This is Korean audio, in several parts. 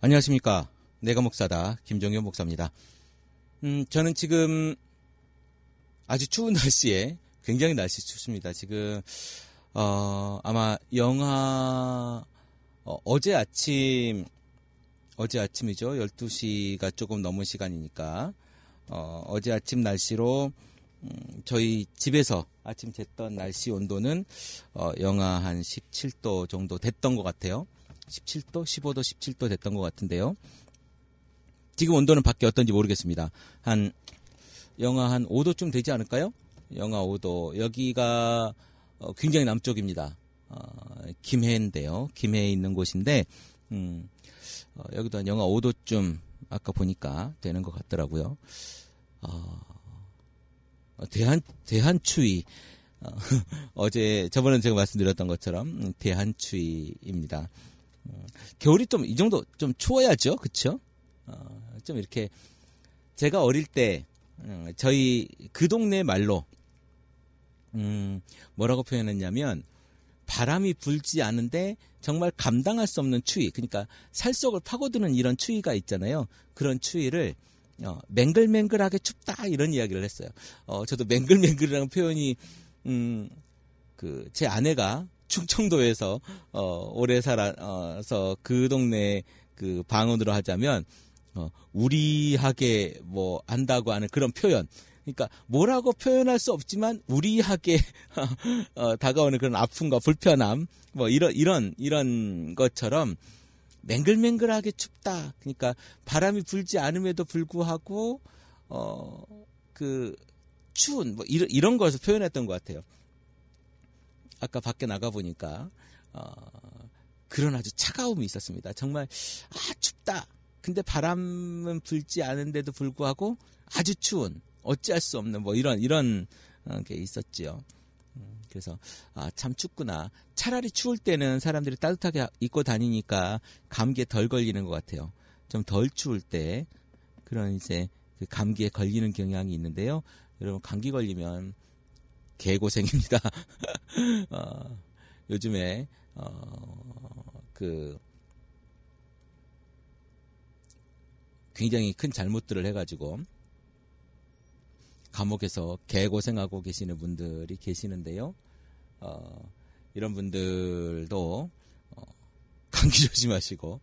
안녕하십니까. 내가 목사다. 김종현 목사입니다. 저는 지금 아주 추운 날씨에 굉장히 날씨 춥습니다. 지금, 아마 어제 아침이죠. 12시가 조금 넘은 시간이니까, 어제 아침 날씨로, 저희 집에서 아침 쟀던 날씨 온도는, 영하 한 17도 정도 됐던 것 같아요. 17도, 15도, 17도 됐던 것 같은데요. 지금 온도는 밖에 어떤지 모르겠습니다. 영하 한 5도쯤 되지 않을까요? 영하 5도. 여기가 굉장히 남쪽입니다. 김해인데요. 김해에 있는 곳인데, 여기도 한 영하 5도쯤 아까 보니까 되는 것 같더라고요. 대한추위. 저번에 제가 말씀드렸던 것처럼 대한추위입니다. 겨울이 좀 이 정도 좀 추워야죠, 그쵸? 좀 이렇게 제가 어릴 때 저희 그 동네 말로 뭐라고 표현했냐면 바람이 불지 않은데 정말 감당할 수 없는 추위, 그러니까 살속을 파고드는 이런 추위가 있잖아요. 그런 추위를 맹글맹글하게 춥다 이런 이야기를 했어요. 저도 맹글맹글이라는 표현이 제 아내가 충청도에서 오래 살아서 그 동네 그 방언으로 하자면 우리하게 뭐 한다고 하는 그런 표현. 그러니까 뭐라고 표현할 수 없지만 우리하게 다가오는 그런 아픔과 불편함 뭐 이런 것처럼 맹글맹글하게 춥다. 그러니까 바람이 불지 않음에도 불구하고 추운 뭐 이런 것을 표현했던 것 같아요. 아까 밖에 나가 보니까 그런 아주 차가움이 있었습니다. 정말 춥다. 근데 바람은 불지 않은데도 불구하고 아주 추운, 어찌할 수 없는 뭐 이런 게 있었지요. 그래서 참 춥구나. 차라리 추울 때는 사람들이 따뜻하게 입고 다니니까 감기에 덜 걸리는 것 같아요. 좀 덜 추울 때 그런 이제 그 감기에 걸리는 경향이 있는데요. 여러분 감기 걸리면 개고생입니다. 요즘에 굉장히 큰 잘못들을 해가지고 감옥에서 개고생하고 계시는 분들이 계시는데요. 이런 분들도 감기 조심하시고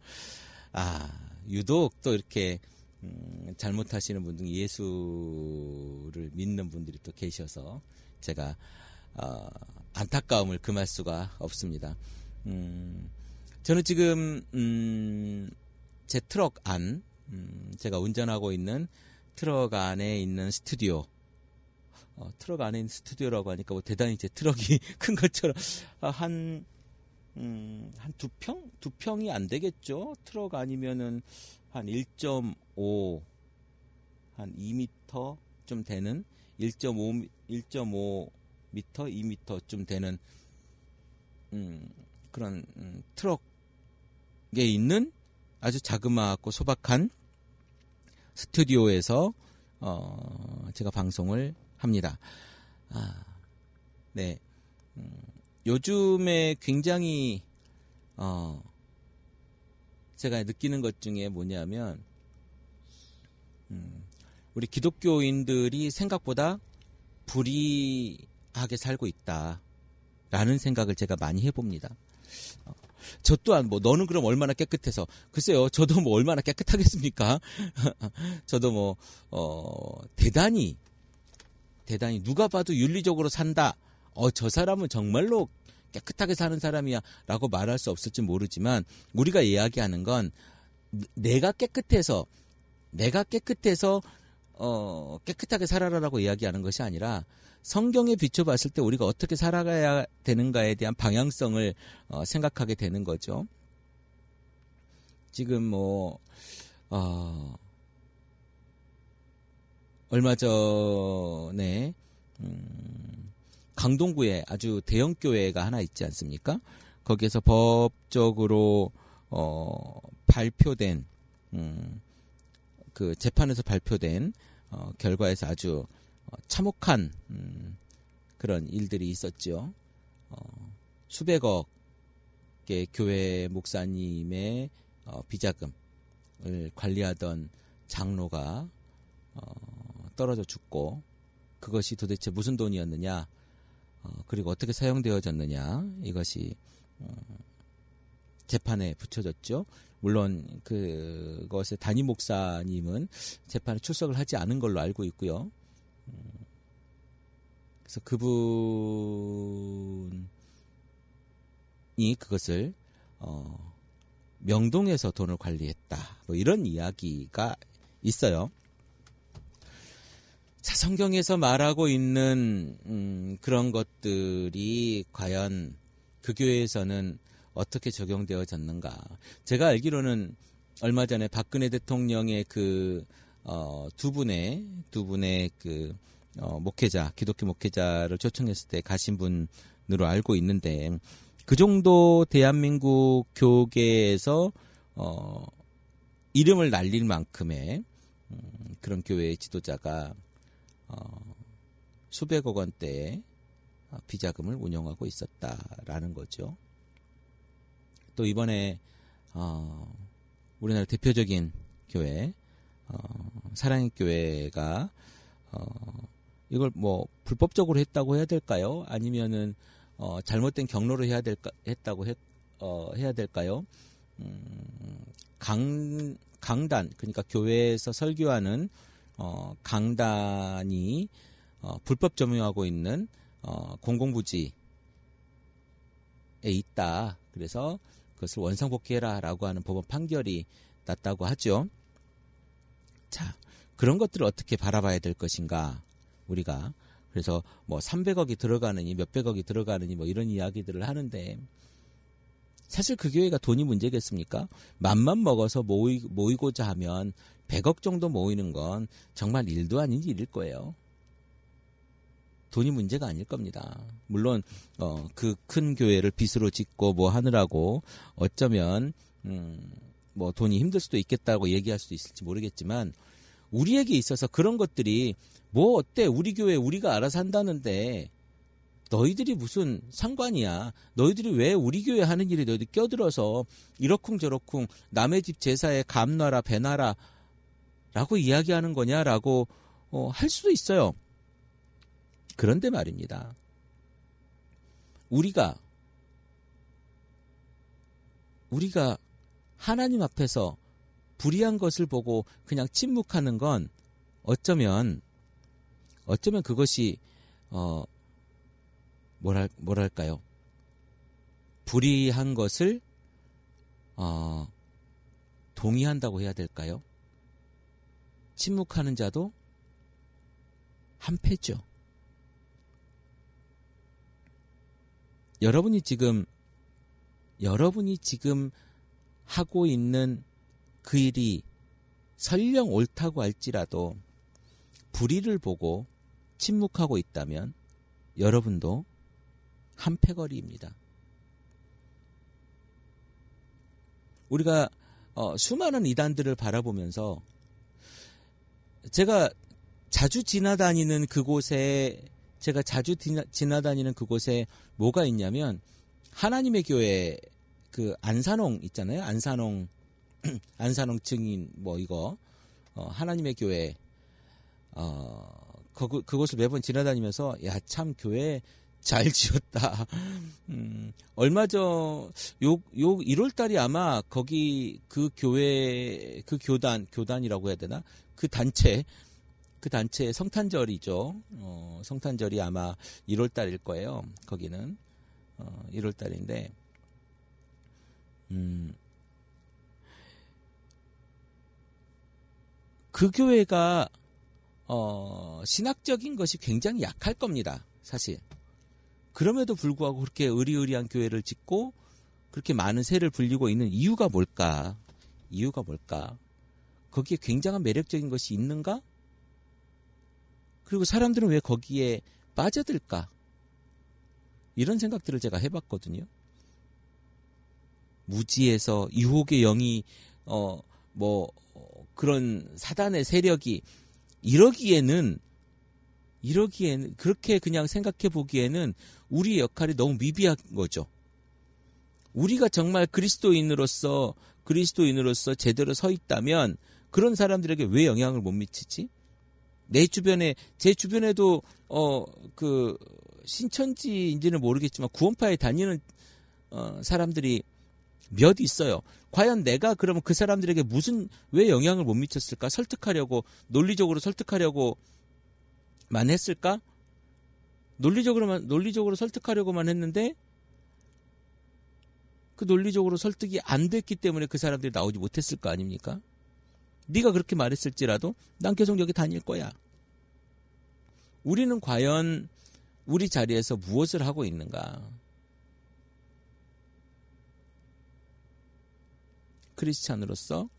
유독 또 이렇게 잘못하시는 분 중 예수를 믿는 분들이 또 계셔서 제가 안타까움을 금할 수가 없습니다. 저는 지금 제 트럭 안, 제가 운전하고 있는 트럭 안에 있는 스튜디오, 트럭 안에 있는 스튜디오라고 하니까 뭐 대단히 제 트럭이 큰 것처럼 한 두 평이 안 되겠죠. 트럭 아니면은 한 1.5, 한 2m 좀 되는 1.5m, 2m쯤 되는 그런 트럭에 있는 아주 자그마하고 소박한 스튜디오에서 제가 방송을 합니다. 네. 요즘에 굉장히 제가 느끼는 것 중에 뭐냐면 우리 기독교인들이 생각보다 불의하게 살고 있다라는 생각을 제가 많이 해봅니다. 저 또한 뭐 너는 그럼 얼마나 깨끗해서, 글쎄요, 저도 뭐 얼마나 깨끗하겠습니까? 저도 대단히 누가 봐도 윤리적으로 산다. 저 사람은 정말로 깨끗하게 사는 사람이야 라고 말할 수 없을지 모르지만, 우리가 이야기하는 건 내가 깨끗해서 깨끗하게 살아라라고 이야기하는 것이 아니라 성경에 비춰봤을 때 우리가 어떻게 살아가야 되는가에 대한 방향성을 생각하게 되는 거죠. 지금 얼마 전에 강동구에 아주 대형 교회가 하나 있지 않습니까? 거기에서 법적으로 발표된 그 재판에서 발표된 결과에서 아주 참혹한 그런 일들이 있었죠. 수백억의 교회 목사님의 비자금, 관리하던 장로가 떨어져 죽고, 그것이 도대체 무슨 돈이었느냐, 그리고 어떻게 사용되어졌느냐, 이것이 재판에 붙여졌죠. 물론 그것의 담임 목사님은 재판에 출석을 하지 않은 걸로 알고 있고요. 그래서 그분이 그것을 명동에서 돈을 관리했다, 뭐 이런 이야기가 있어요. 자, 성경에서 말하고 있는 그런 것들이 과연 그 교회에서는 어떻게 적용되어졌는가? 제가 알기로는 얼마 전에 박근혜 대통령의 두 분의 목회자, 기독교 목회자를 초청했을 때 가신 분으로 알고 있는데, 그 정도 대한민국 교계에서 이름을 날릴 만큼의 그런 교회의 지도자가 수백억 원대의 비자금을 운영하고 있었다라는 거죠. 또 이번에 우리나라 대표적인 교회, 사랑의 교회가 이걸 뭐 불법적으로 했다고 해야 될까요? 아니면은 잘못된 경로로 해야 될까요? 강단, 그러니까 교회에서 설교하는 강단이 불법 점유하고 있는 공공부지에 있다. 그래서 그것을 원상복귀해라라고 하는 법원 판결이 났다고 하죠. 자, 그런 것들을 어떻게 바라봐야 될 것인가, 우리가. 그래서 뭐 300억이 들어가느니 몇백억이 들어가느니 뭐 이런 이야기들을 하는데, 사실 그 교회가 돈이 문제겠습니까? 맘만 먹어서 모이고자 하면 100억 정도 모이는 건 정말 일도 아닌 일일 거예요. 돈이 문제가 아닐 겁니다. 물론 그 큰 교회를 빚으로 짓고 뭐 하느라고 어쩌면 뭐 돈이 힘들 수도 있겠다고 얘기할 수도 있을지 모르겠지만, 우리에게 있어서 그런 것들이 뭐 어때, 우리 교회 우리가 알아서 한다는데 너희들이 무슨 상관이야, 너희들이 왜 우리 교회 하는 일에 너희들 껴들어서 이러쿵저러쿵 남의 집 제사에 감놔라 배놔라 라고 이야기하는 거냐라고 할 수도 있어요. 그런데 말입니다, 우리가 하나님 앞에서 불의한 것을 보고 그냥 침묵하는 건 어쩌면 그것이 뭐랄까요, 불의한 것을 동의한다고 해야 될까요? 침묵하는 자도 한패죠. 여러분이 지금 하고 있는 그 일이 설령 옳다고 할지라도 불의를 보고 침묵하고 있다면 여러분도 한패거리입니다. 우리가 수많은 이단들을 바라보면서, 제가 자주 지나다니는 그곳에 뭐가 있냐면, 하나님의 교회 그 안산홍 있잖아요. 안산홍 증인 뭐 이거 하나님의 교회 그곳을 매번 지나다니면서, 야, 참 교회 잘 지었다. 얼마 전 1월 달이 아마 거기 그 교회 그 교단이라고 해야 되나? 그 단체 성탄절이죠. 성탄절이 아마 1월 달일 거예요. 거기는 1월 달인데, 그 교회가 신학적인 것이 굉장히 약할 겁니다, 사실. 그럼에도 불구하고 그렇게 의리의리한 교회를 짓고 그렇게 많은 세를 불리고 있는 이유가 뭘까? 거기에 굉장한 매력적인 것이 있는가? 그리고 사람들은 왜 거기에 빠져들까? 이런 생각들을 제가 해봤거든요. 무지에서 유혹의 영이 그런 사단의 세력이 이러기에는 그렇게 그냥 생각해 보기에는 우리의 역할이 너무 미비한 거죠. 우리가 정말 그리스도인으로서 그리스도인으로서 제대로 서 있다면 그런 사람들에게 왜 영향을 못 미치지? 제 주변에도 그 신천지인지는 모르겠지만 구원파에 다니는 사람들이 몇 있어요. 과연 내가 그러면 그 사람들에게 왜 영향을 못 미쳤을까? 논리적으로 설득하려고만 했을까? 논리적으로 설득하려고만 했는데 그 논리적으로 설득이 안 됐기 때문에 그 사람들이 나오지 못했을 거 아닙니까? 네가 그렇게 말했을지라도 난 계속 여기 다닐 거야. 우리는 과연 우리 자리에서 무엇을 하고 있는가? 크리스찬으로서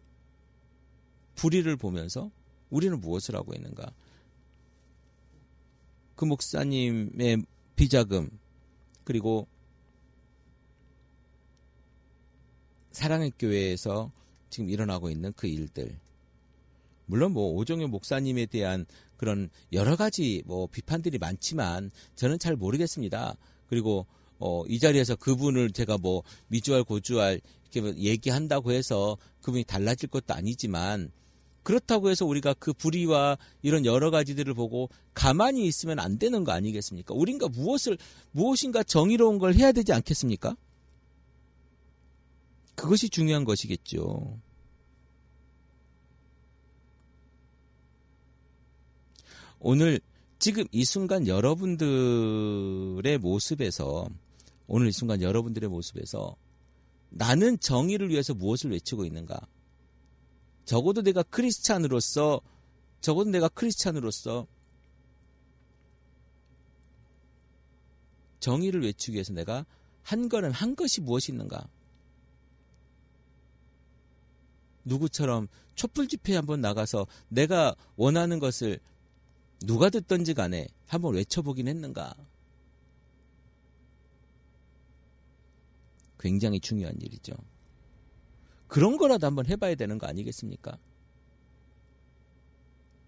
불의를 보면서 우리는 무엇을 하고 있는가? 그 목사님의 비자금 그리고 사랑의 교회에서 지금 일어나고 있는 그 일들, 물론 오종현 목사님에 대한 그런 여러 가지 비판들이 많지만 저는 잘 모르겠습니다. 그리고 이 자리에서 그분을 제가 미주알 고주알 이렇게 얘기한다고 해서 그분이 달라질 것도 아니지만, 그렇다고 해서 우리가 그 불의와 이런 여러 가지들을 보고 가만히 있으면 안 되는 거 아니겠습니까? 우린가 무엇인가 정의로운 걸 해야 되지 않겠습니까? 그것이 중요한 것이겠죠. 오늘 지금 이 순간 여러분들의 모습에서 나는 정의를 위해서 무엇을 외치고 있는가? 적어도 내가 크리스찬으로서 정의를 외치기 위해서 내가 한 것이 무엇이 있는가? 누구처럼 촛불 집회에 한번 나가서 내가 원하는 것을 누가 듣든지 간에 한번 외쳐보긴 했는가? 굉장히 중요한 일이죠. 그런 거라도 한번 해봐야 되는 거 아니겠습니까?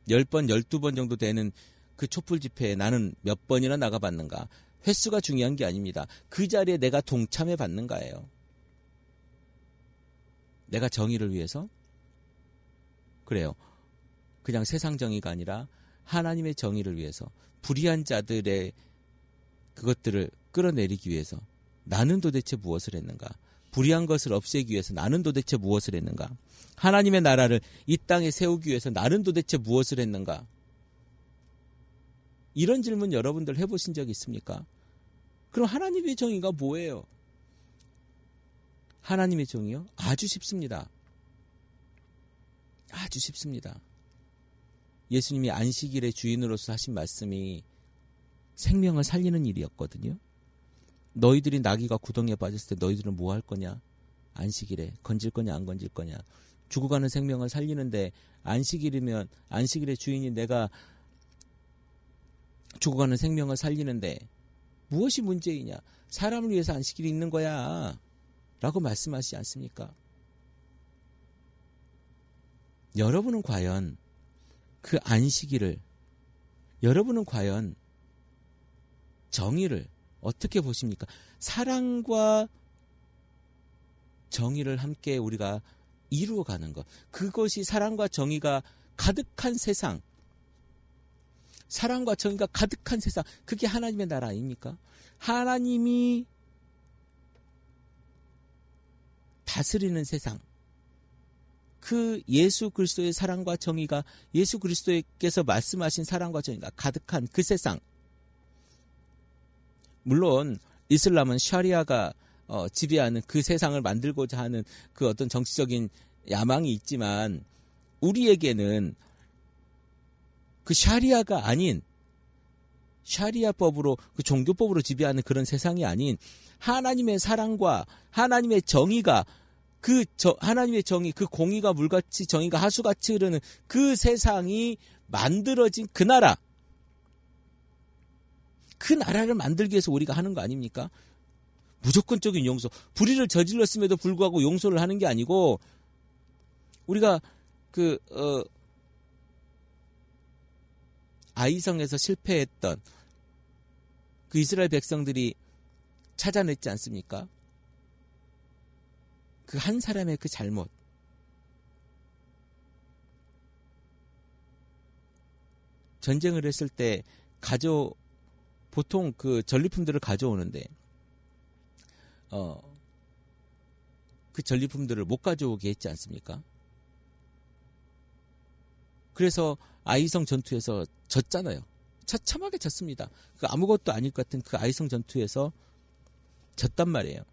10번, 12번 정도 되는 그 촛불 집회에 나는 몇 번이나 나가봤는가? 횟수가 중요한 게 아닙니다. 그 자리에 내가 동참해 봤는가예요. 내가 정의를 위해서? 그래요. 그냥 세상 정의가 아니라 하나님의 정의를 위해서, 불의한 자들의 그것들을 끌어내리기 위해서 나는 도대체 무엇을 했는가? 불의한 것을 없애기 위해서 나는 도대체 무엇을 했는가? 하나님의 나라를 이 땅에 세우기 위해서 나는 도대체 무엇을 했는가? 이런 질문 여러분들 해보신 적 있습니까? 그럼 하나님의 정의가 뭐예요? 하나님의 정의요? 아주 쉽습니다. 아주 쉽습니다. 예수님이 안식일의 주인으로서 하신 말씀이 생명을 살리는 일이었거든요. 너희들이 나귀가 구덩이에 빠졌을 때 너희들은 뭐 할 거냐? 안식일에 건질 거냐 안 건질 거냐? 죽어가는 생명을 살리는데 안식일이면 안식일의 주인이 내가 죽어가는 생명을 살리는데 무엇이 문제이냐? 사람을 위해서 안식일이 있는 거야 라고 말씀하시지 않습니까? 여러분은 과연 그 안식일을, 여러분은 과연 정의를 어떻게 보십니까? 사랑과 정의를 함께 우리가 이루어가는 것, 그것이 사랑과 정의가 가득한 세상, 사랑과 정의가 가득한 세상, 그게 하나님의 나라 아닙니까? 하나님이 다스리는 세상, 그 예수 그리스도의 사랑과 정의가, 예수 그리스도께서 말씀하신 사랑과 정의가 가득한 그 세상. 물론 이슬람은 샤리아가 지배하는 그 세상을 만들고자 하는 그 어떤 정치적인 야망이 있지만, 우리에게는 그 샤리아가 아닌, 샤리아법으로, 그 종교법으로 지배하는 그런 세상이 아닌 하나님의 사랑과 하나님의 정의가, 하나님의 정의, 그 공의가 물같이 정의가 하수같이 흐르는 그 세상이 만들어진 그 나라, 그 나라를 만들기 위해서 우리가 하는 거 아닙니까? 무조건적인 용서, 불의를 저질렀음에도 불구하고 용서를 하는 게 아니고, 우리가 아이성에서 실패했던 그 이스라엘 백성들이 찾아냈지 않습니까? 그 한 사람의 그 잘못. 전쟁을 했을 때 보통 그 전리품들을 가져오는데 그 전리품들을 못 가져오게 했지 않습니까? 그래서 아이성 전투에서 졌잖아요. 처참하게 졌습니다. 그 아무것도 아닐 것 같은 그 아이성 전투에서 졌단 말이에요.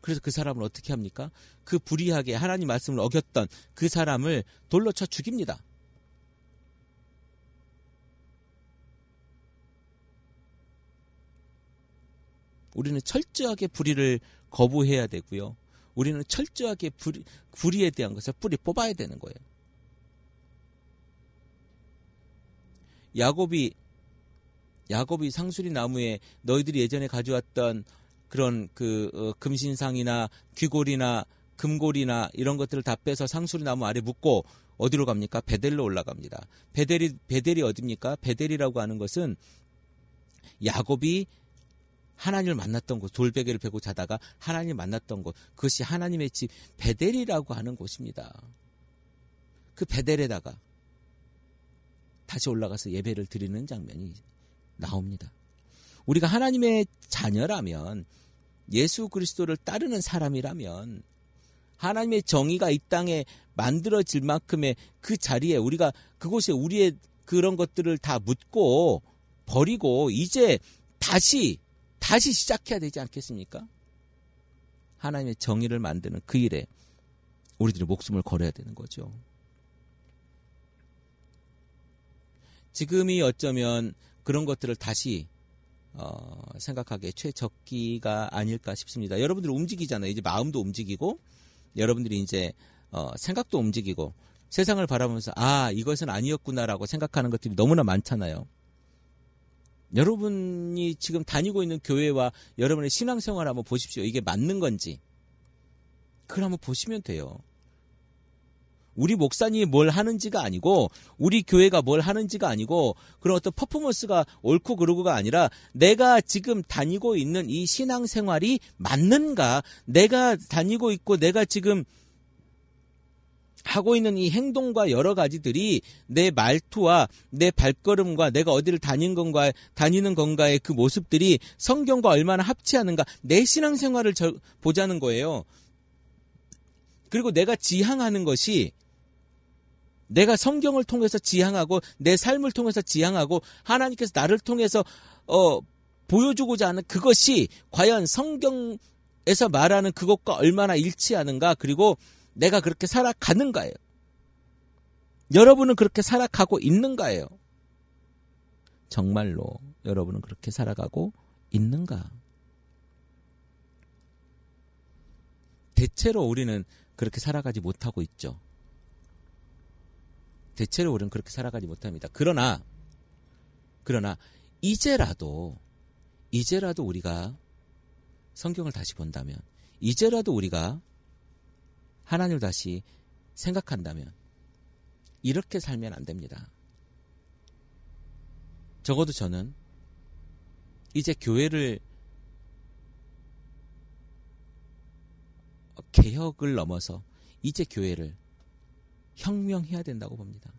그래서 그 사람을 어떻게 합니까? 그 불의하게 하나님 말씀을 어겼던 그 사람을 돌로 쳐 죽입니다. 우리는 철저하게 불의를 거부해야 되고요. 우리는 철저하게 불의에 대한 것을 뿌리 뽑아야 되는 거예요. 야곱이 상수리 나무에 너희들이 예전에 가져왔던 그런 금신상이나 귀골이나 금골이나 이런 것들을 다 빼서 상수리 나무 아래 묻고 어디로 갑니까? 베델로 올라갑니다. 베델이 어디입니까? 베델이라고 하는 것은 야곱이 하나님을 만났던 곳, 돌베개를 베고 자다가 하나님을 만났던 곳, 그것이 하나님의 집 베델이라고 하는 곳입니다. 그 베델에다가 다시 올라가서 예배를 드리는 장면이 나옵니다. 우리가 하나님의 자녀라면, 예수 그리스도를 따르는 사람이라면, 하나님의 정의가 이 땅에 만들어질 만큼의 그 자리에 우리가 그곳에 우리의 그런 것들을 다 묻고 버리고 이제 다시 시작해야 되지 않겠습니까? 하나님의 정의를 만드는 그 일에 우리들이 목숨을 걸어야 되는 거죠. 지금이 어쩌면 그런 것들을 다시 생각하기에 최적기가 아닐까 싶습니다. 여러분들이 움직이잖아요. 이제 마음도 움직이고 여러분들이 이제 생각도 움직이고 세상을 바라보면서 이것은 아니었구나라고 생각하는 것들이 너무나 많잖아요. 여러분이 지금 다니고 있는 교회와 여러분의 신앙생활 한번 보십시오. 이게 맞는 건지. 그걸 한번 보시면 돼요. 우리 목사님이 뭘 하는지가 아니고 우리 교회가 뭘 하는지가 아니고 그런 어떤 퍼포먼스가 옳고 그르고가 아니라 내가 지금 다니고 있는 이 신앙생활이 맞는가? 내가 다니고 있고 내가 지금 하고 있는 이 행동과 여러 가지들이 내 말투와 내 발걸음과 내가 어디를 다니는 건가의 그 모습들이 성경과 얼마나 합치하는가, 내 신앙생활을 보자는 거예요. 그리고 내가 지향하는 것이 내가 성경을 통해서 지향하고 내 삶을 통해서 지향하고 하나님께서 나를 통해서 보여주고자 하는 그것이 과연 성경에서 말하는 그것과 얼마나 일치하는가, 그리고 내가 그렇게 살아가는가예요. 여러분은 그렇게 살아가고 있는가예요. 정말로 여러분은 그렇게 살아가고 있는가? 대체로 우리는 그렇게 살아가지 못하고 있죠. 대체로 우리는 그렇게 살아가지 못합니다. 그러나 이제라도 우리가 성경을 다시 본다면, 이제라도 우리가 하나님을 다시 생각한다면 이렇게 살면 안 됩니다. 적어도 저는 이제 교회를 개혁을 넘어서 이제 교회를 혁명해야 된다고 봅니다.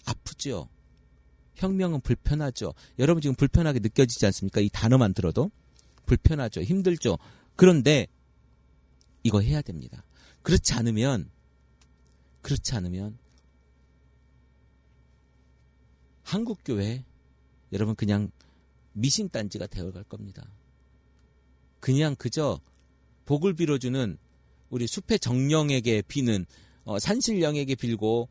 아프죠? 혁명은 불편하죠? 여러분 지금 불편하게 느껴지지 않습니까? 이 단어만 들어도 불편하죠? 힘들죠? 그런데 이거 해야 됩니다. 그렇지 않으면 한국교회 여러분 그냥 미신단지가 되어갈 겁니다. 그냥 그저 복을 빌어주는 우리 숲의 정령에게 비는 산신령에게 빌고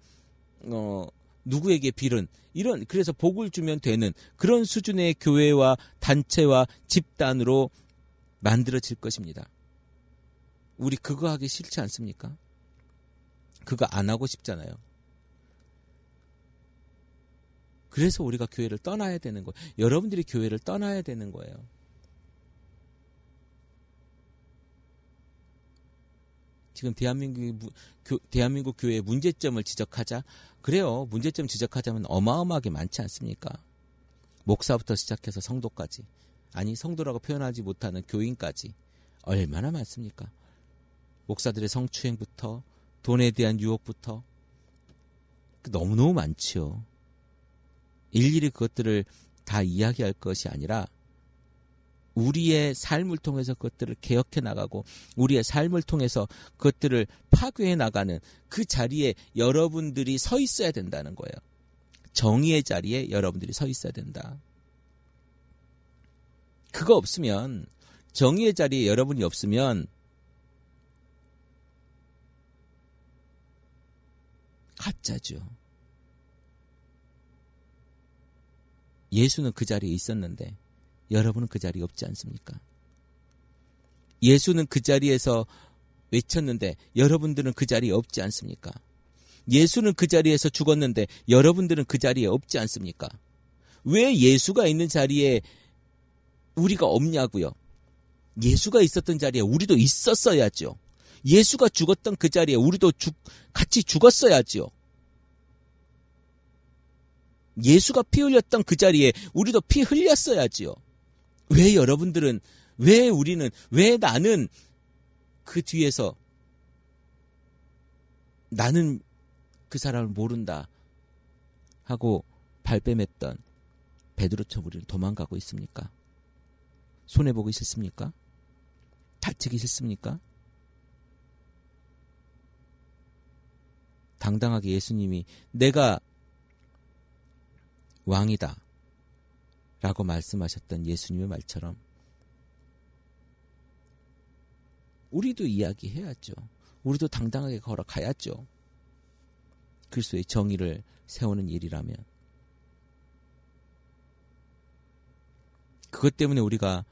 누구에게 빌은 이런, 그래서 복을 주면 되는 그런 수준의 교회와 단체와 집단으로 만들어질 것입니다. 우리 그거 하기 싫지 않습니까? 그거 안 하고 싶잖아요. 그래서 우리가 교회를 떠나야 되는 거예요. 여러분들이 교회를 떠나야 되는 거예요. 지금 대한민국 교회의 문제점을 지적하자. 그래요. 문제점 지적하자면 어마어마하게 많지 않습니까? 목사부터 시작해서 성도까지. 아니 성도라고 표현하지 못하는 교인까지 얼마나 많습니까? 목사들의 성추행부터 돈에 대한 유혹부터 너무너무 많지요. 일일이 그것들을 다 이야기할 것이 아니라 우리의 삶을 통해서 그것들을 개혁해 나가고 우리의 삶을 통해서 그것들을 파괴해 나가는 그 자리에 여러분들이 서 있어야 된다는 거예요. 정의의 자리에 여러분들이 서 있어야 된다. 그거 없으면, 정의의 자리에 여러분이 없으면 가짜죠. 예수는 그 자리에 있었는데 여러분은 그 자리에 없지 않습니까? 예수는 그 자리에서 외쳤는데 여러분들은 그 자리에 없지 않습니까? 예수는 그 자리에서 죽었는데 여러분들은 그 자리에 없지 않습니까? 왜 예수가 있는 자리에 우리가 없냐고요? 예수가 있었던 자리에 우리도 있었어야죠. 예수가 죽었던 그 자리에 우리도 같이 죽었어야죠. 예수가 피 흘렸던 그 자리에 우리도 피 흘렸어야지요. 왜 여러분들은, 왜 우리는, 왜 나는 그 뒤에서 나는 그 사람을 모른다 하고 발뺌했던 베드로처럼 우리는 도망가고 있습니까? 손해보기 싫습니까? 다치기 싫습니까? 당당하게 예수님이 내가 왕이다 라고 말씀하셨던 예수님의 말처럼 우리도 이야기해야죠. 우리도 당당하게 걸어가야죠. 그리스도의 정의를 세우는 일이라면. 그것 때문에 우리가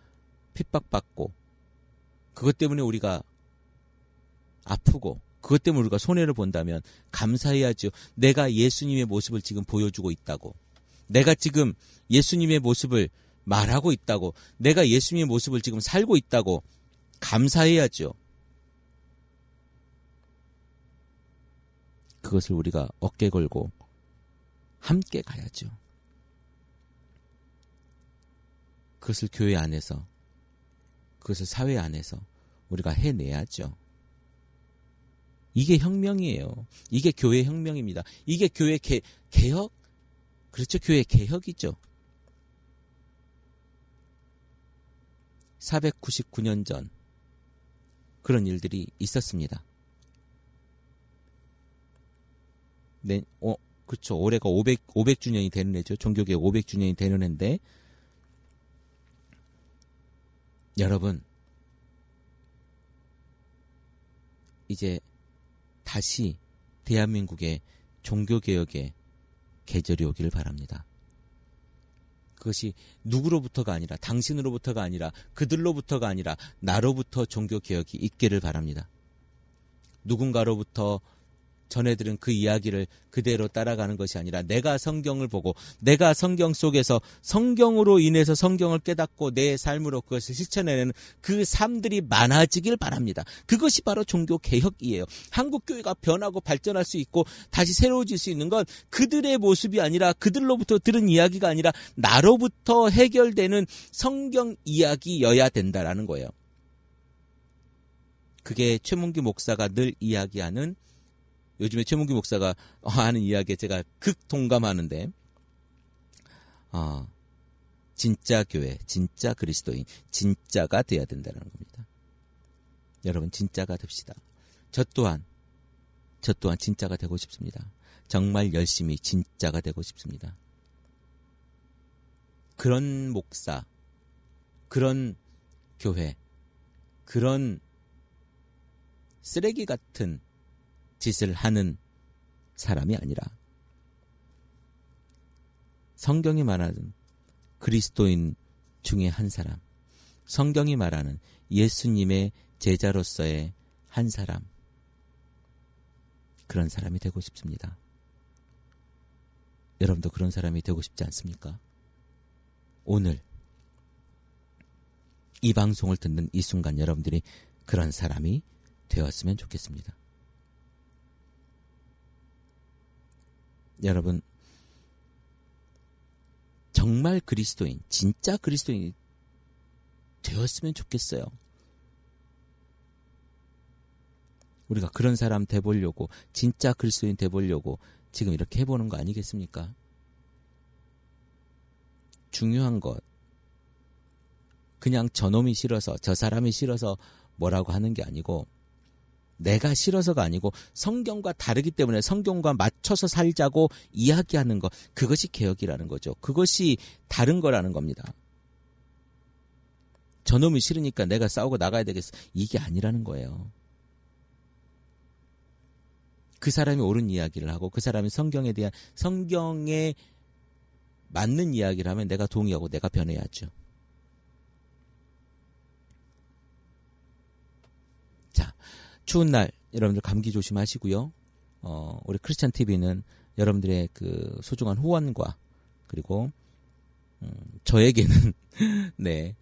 핍박받고, 그것 때문에 우리가 아프고, 그것 때문에 우리가 손해를 본다면 감사해야죠. 내가 예수님의 모습을 지금 보여주고 있다고. 내가 지금 예수님의 모습을 말하고 있다고. 내가 예수님의 모습을 지금 살고 있다고. 감사해야죠. 그것을 우리가 어깨 걸고 함께 가야죠. 그것을 교회 안에서, 그것을 사회 안에서 우리가 해내야죠. 이게 혁명이에요. 이게 교회 혁명입니다. 이게 교회 개혁? 그렇죠. 교회 개혁이죠. 499년 전 그런 일들이 있었습니다. 네, 그렇죠. 올해가 500주년이 되는 해죠. 종교개혁 500주년이 되는 해인데, 여러분, 이제 다시 대한민국의 종교개혁의 계절이 오기를 바랍니다. 그것이 누구로부터가 아니라, 당신으로부터가 아니라, 그들로부터가 아니라 나로부터 종교개혁이 있기를 바랍니다. 누군가로부터 전해들은 그 이야기를 그대로 따라가는 것이 아니라 내가 성경을 보고 내가 성경 속에서 성경으로 인해서 성경을 깨닫고 내 삶으로 그것을 실천해내는 그 삶들이 많아지길 바랍니다. 그것이 바로 종교개혁이에요. 한국교회가 변하고 발전할 수 있고 다시 새로워질 수 있는 건 그들의 모습이 아니라, 그들로부터 들은 이야기가 아니라 나로부터 해결되는 성경 이야기여야 된다라는 거예요. 그게 최문규 목사가 늘 이야기하는, 요즘에 최문규 목사가 하는 이야기에 제가 극동감하는데, 진짜 교회, 진짜 그리스도인, 진짜가 돼야 된다는 겁니다. 여러분, 진짜가 됩시다. 저 또한 진짜가 되고 싶습니다. 정말 열심히 진짜가 되고 싶습니다. 그런 목사, 그런 교회, 그런 쓰레기 같은 짓을 하는 사람이 아니라 성경이 말하는 그리스도인 중에 한 사람, 성경이 말하는 예수님의 제자로서의 한 사람, 그런 사람이 되고 싶습니다. 여러분도 그런 사람이 되고 싶지 않습니까? 오늘 이 방송을 듣는 이 순간 여러분들이 그런 사람이 되었으면 좋겠습니다. 여러분, 정말 그리스도인, 진짜 그리스도인이 되었으면 좋겠어요. 우리가 그런 사람 돼보려고, 진짜 그리스도인 돼보려고 지금 이렇게 해보는 거 아니겠습니까? 중요한 것, 그냥 저놈이 싫어서, 저 사람이 싫어서 뭐라고 하는 게 아니고, 내가 싫어서가 아니고 성경과 다르기 때문에 성경과 맞춰서 살자고 이야기하는 것, 그것이 개혁이라는 거죠. 그것이 다른 거라는 겁니다. 저놈이 싫으니까 내가 싸우고 나가야 되겠어, 이게 아니라는 거예요. 그 사람이 옳은 이야기를 하고 그 사람이 성경에 대한, 성경에 맞는 이야기를 하면 내가 동의하고 내가 변해야죠. 자, 추운 날 여러분들 감기 조심하시고요. 우리 크리스찬 TV는 여러분들의 그 소중한 후원과 그리고 저에게는 네,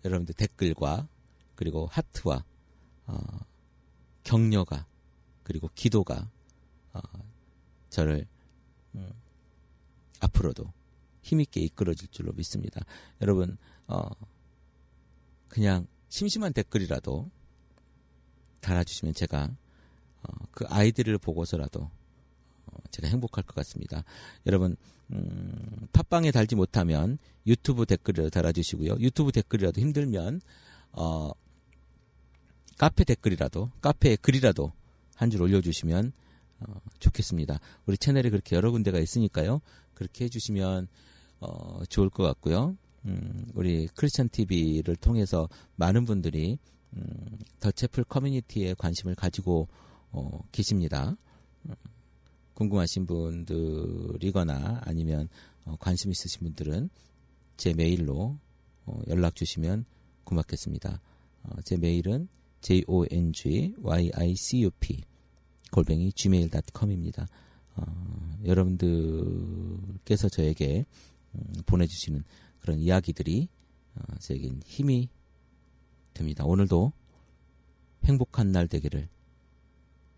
여러분들 댓글과 그리고 하트와 격려가 그리고 기도가 저를 앞으로도 힘있게 이끌어줄 줄로 믿습니다. 여러분, 그냥 심심한 댓글이라도 달아주시면 제가 그 아이디를 보고서라도 제가 행복할 것 같습니다. 여러분, 팟빵에 달지 못하면 유튜브 댓글이라도 달아주시고요. 유튜브 댓글이라도 힘들면 카페 댓글이라도, 카페에 글이라도 한 줄 올려주시면 좋겠습니다. 우리 채널에 그렇게 여러 군데가 있으니까요. 그렇게 해주시면 좋을 것 같고요. 우리 크리스찬 TV를 통해서 많은 분들이 더 채플 커뮤니티에 관심을 가지고 계십니다. 궁금하신 분들이거나 아니면 관심 있으신 분들은 제 메일로 연락 주시면 고맙겠습니다. 제 메일은 jonycup@gmail.com입니다. 여러분들께서 저에게 보내주시는 그런 이야기들이 저에겐 힘이 됩니다. 오늘도 행복한 날 되기를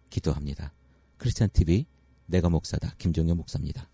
기도합니다. 크리스찬 TV 내가 목사다, 김종현 목사입니다.